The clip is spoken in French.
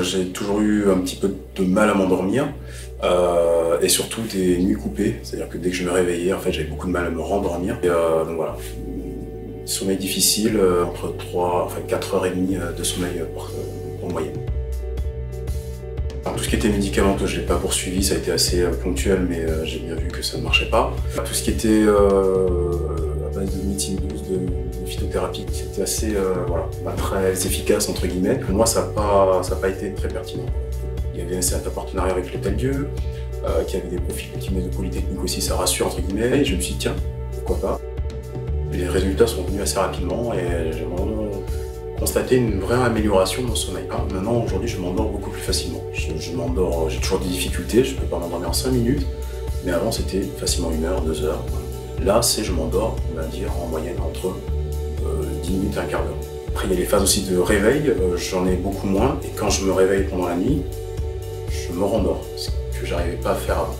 J'ai toujours eu un petit peu de mal à m'endormir et surtout des nuits coupées, c'est-à-dire que dès que je me réveillais, en fait, j'avais beaucoup de mal à me rendormir. Donc voilà, sommeil difficile, entre 4h30 de sommeil en moyenne. Alors, tout ce qui était médicamenteux, je ne l'ai pas poursuivi, ça a été assez ponctuel, mais j'ai bien vu que ça ne marchait pas. Tout ce qui était à base de médecine douce, de phytothérapie, c'était assez pas très efficace, entre guillemets. Pour moi, ça n'a pas été très pertinent. Il y avait un certain partenariat avec l'Hôtel Dieu, qui avait des profils qui venaient de Polytechnique aussi, ça rassure, entre guillemets, et je me suis dit, tiens, pourquoi pas. Les résultats sont venus assez rapidement et j'ai vraiment constaté une vraie amélioration de mon sommeil. Maintenant, aujourd'hui, je m'endors beaucoup plus facilement. Je m'endors, j'ai toujours des difficultés, je ne peux pas m'endormir en 5 minutes, mais avant, c'était facilement 1 heure, 2 heures. Là, je m'endors, on va dire, en moyenne entre 10 minutes et un quart d'heure. Après, il y a les phases aussi de réveil, j'en ai beaucoup moins, et quand je me réveille pendant la nuit, je me rendors, ce que j'arrivais pas à faire avant.